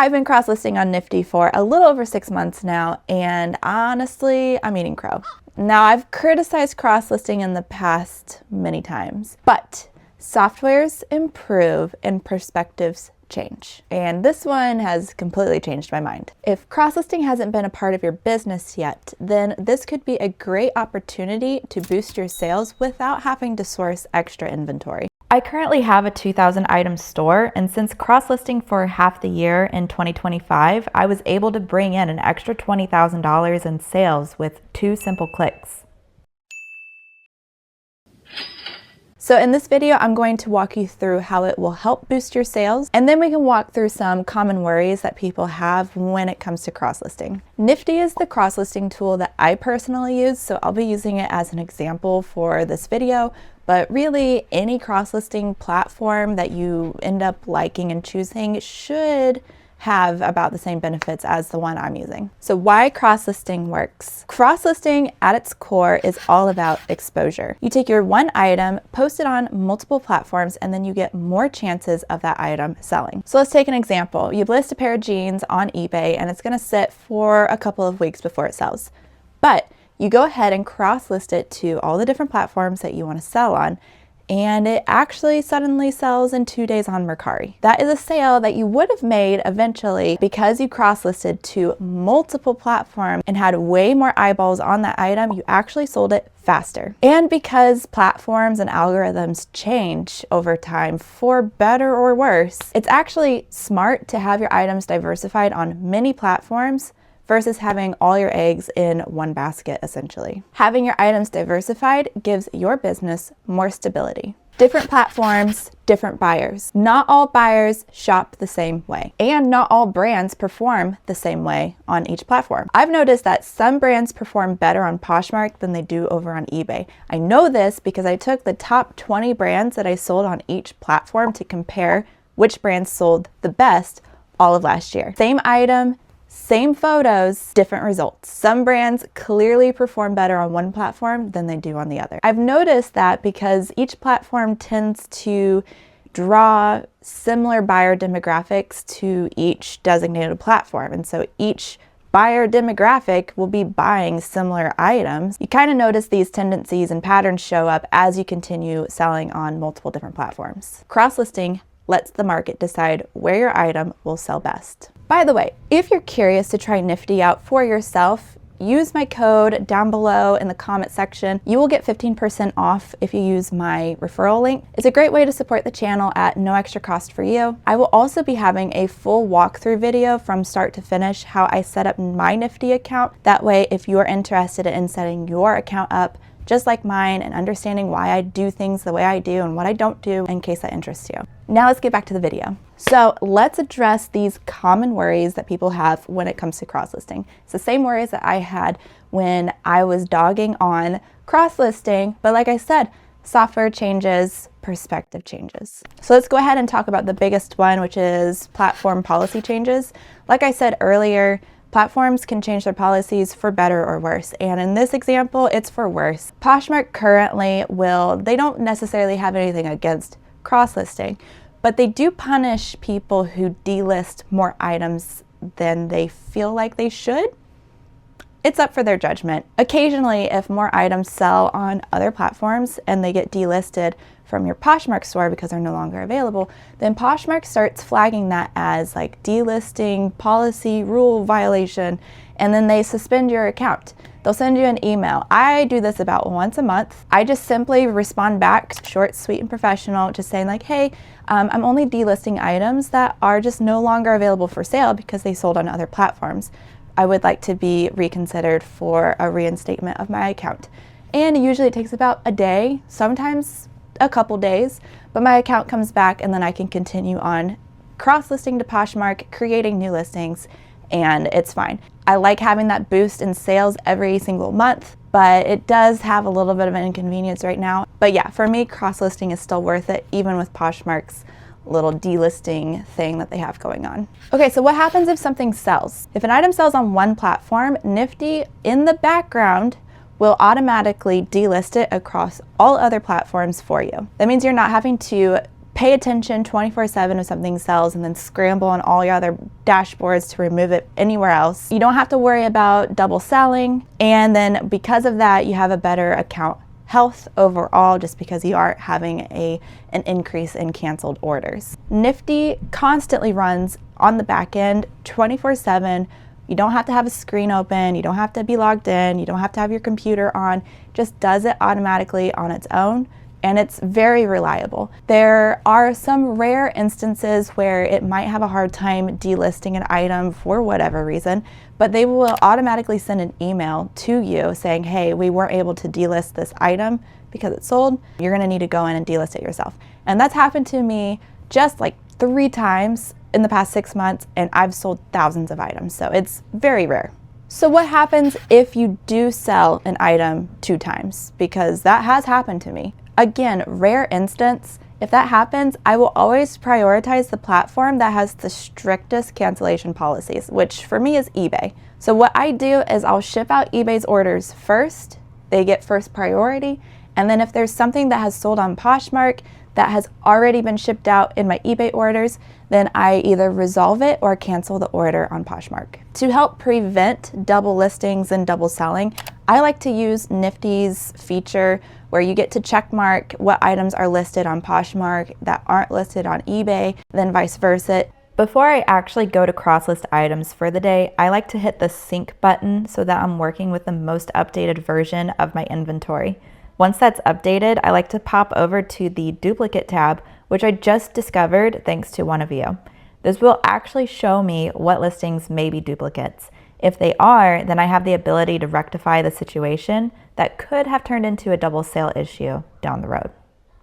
I've been cross-listing on Nifty for a little over 6 months now, and honestly, I'm eating crow. Now, I've criticized cross-listing in the past many times, but softwares improve and perspectives change. And this one has completely changed my mind. If cross-listing hasn't been a part of your business yet, then this could be a great opportunity to boost your sales without having to source extra inventory. I currently have a 2,000 item store, and since cross-listing for half the year in 2025, I was able to bring in an extra $20,000 in sales with 2 simple clicks. So in this video, I'm going to walk you through how it will help boost your sales, and then we can walk through some common worries that people have when it comes to cross-listing. Nifty is the cross-listing tool that I personally use, so I'll be using it as an example for this video. But really, any cross-listing platform that you end up liking and choosing should have about the same benefits as the one I'm using. So why cross-listing works. Cross-listing at its core is all about exposure. You take your one item, post it on multiple platforms, and then you get more chances of that item selling. So let's take an example. You list a pair of jeans on eBay and it's gonna sit for a couple of weeks before it sells. But you go ahead and cross-list it to all the different platforms that you want to sell on, and it actually suddenly sells in 2 days on Mercari. That is a sale that you would have made eventually because you cross-listed to multiple platforms and had way more eyeballs on that item. You actually sold it faster. And because platforms and algorithms change over time for better or worse, it's actually smart to have your items diversified on many platforms versus having all your eggs in one basket, essentially. Having your items diversified gives your business more stability. Different platforms, different buyers. Not all buyers shop the same way, and not all brands perform the same way on each platform. I've noticed that some brands perform better on Poshmark than they do over on eBay. I know this because I took the top 20 brands that I sold on each platform to compare which brands sold the best all of last year. Same item, same photos, different results. Some brands clearly perform better on one platform than they do on the other. I've noticed that because each platform tends to draw similar buyer demographics to each designated platform. And so each buyer demographic will be buying similar items. You kind of notice these tendencies and patterns show up as you continue selling on multiple different platforms. Cross-listing lets the market decide where your item will sell best. By the way, if you're curious to try Nifty out for yourself, use my code down below in the comment section. You will get 15% off if you use my referral link. It's a great way to support the channel at no extra cost for you. I will also be having a full walkthrough video from start to finish how I set up my Nifty account. That way, if you're interested in setting your account up just like mine and understanding why I do things the way I do and what I don't do in case that interests you. Now let's get back to the video. So let's address these common worries that people have when it comes to cross-listing. It's the same worries that I had when I was dogging on cross-listing, but like I said, software changes, perspective changes. So let's go ahead and talk about the biggest one, which is platform policy changes. Like I said earlier, platforms can change their policies for better or worse. And in this example, it's for worse. Poshmark currently they don't necessarily have anything against cross-listing, but they do punish people who delist more items than they feel like they should. It's up for their judgment. Occasionally, if more items sell on other platforms and they get delisted from your Poshmark store because they're no longer available, then Poshmark starts flagging that as like delisting policy rule violation, and then they suspend your account. They'll send you an email. I do this about once a month. I just simply respond back, short, sweet, and professional, just saying like, hey, I'm only delisting items that are just no longer available for sale because they sold on other platforms. I would like to be reconsidered for a reinstatement of my account. And usually it takes about a day, sometimes a couple days, but my account comes back and then I can continue on cross-listing to Poshmark, creating new listings, and it's fine. I like having that boost in sales every single month, but it does have a little bit of an inconvenience right now. But yeah, for me, cross-listing is still worth it, even with Poshmark's little delisting thing that they have going on. Okay, so what happens if something sells? If an item sells on one platform, Nifty in the background will automatically delist it across all other platforms for you. That means you're not having to pay attention 24/7 if something sells and then scramble on all your other dashboards to remove it anywhere else. You don't have to worry about double selling, and then because of that, you have a better account health overall, just because you aren't having an increase in canceled orders. Nifty constantly runs on the back end 24/7. You don't have to have a screen open, you don't have to be logged in, you don't have to have your computer on, just does it automatically on its own, and it's very reliable. There are some rare instances where it might have a hard time delisting an item for whatever reason, but they will automatically send an email to you saying, hey, we weren't able to delist this item because it's sold. You're gonna need to go in and delist it yourself. And that's happened to me just like 3 times in the past 6 months, and I've sold thousands of items, so it's very rare. So what happens if you do sell an item 2 times? Because that has happened to me. Again, rare instance. If that happens, I will always prioritize the platform that has the strictest cancellation policies, which for me is eBay. So what I do is I'll ship out eBay's orders first. They get first priority. And then if there's something that has sold on Poshmark that has already been shipped out in my eBay orders, then I either resolve it or cancel the order on Poshmark. To help prevent double listings and double selling, I like to use Nifty's feature where you get to check mark what items are listed on Poshmark that aren't listed on eBay, then vice versa. Before I actually go to cross-list items for the day, I like to hit the sync button so that I'm working with the most updated version of my inventory. Once that's updated, I like to pop over to the duplicate tab, which I just discovered thanks to one of you. This will actually show me what listings may be duplicates. If they are, then I have the ability to rectify the situation that could have turned into a double sale issue down the road.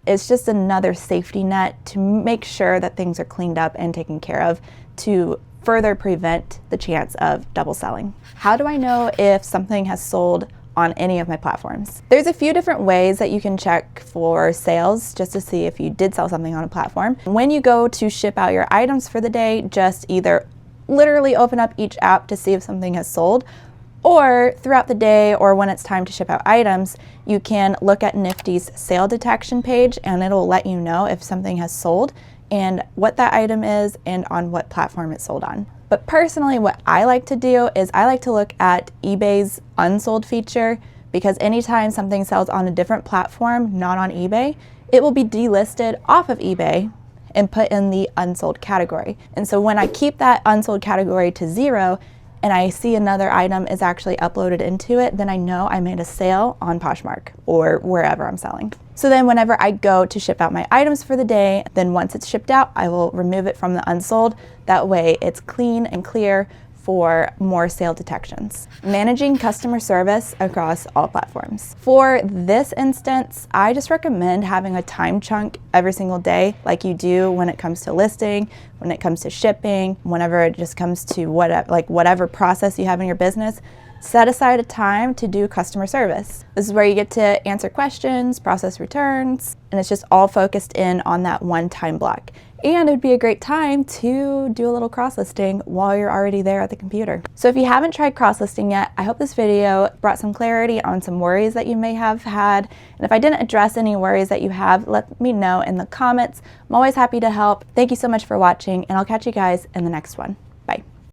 It's just another safety net to make sure that things are cleaned up and taken care of to further prevent the chance of double selling. How do I know if something has sold on any of my platforms? There's a few different ways that you can check for sales just to see if you did sell something on a platform. When you go to ship out your items for the day, just either literally open up each app to see if something has sold, or throughout the day or when it's time to ship out items, you can look at Nifty's sale detection page and it'll let you know if something has sold and what that item is and on what platform it's sold on. But personally, what I like to do is I like to look at eBay's unsold feature, because anytime something sells on a different platform, not on eBay, it will be delisted off of eBay and put in the unsold category. And so when I keep that unsold category to 0 and I see another item is actually uploaded into it, then I know I made a sale on Poshmark or wherever I'm selling. So then whenever I go to ship out my items for the day, then once it's shipped out, I will remove it from the unsold. That way it's clean and clear for more sale detections. Managing customer service across all platforms. For this instance, I just recommend having a time chunk every single day, like you do when it comes to listing, when it comes to shipping, whenever it just comes to whatever process you have in your business. Set aside a time to do customer service. This is where you get to answer questions, process returns, and it's just all focused in on that one time block. And it'd be a great time to do a little cross-listing while you're already there at the computer. So if you haven't tried cross-listing yet, I hope this video brought some clarity on some worries that you may have had. And if I didn't address any worries that you have, let me know in the comments. I'm always happy to help. Thank you so much for watching, and I'll catch you guys in the next one.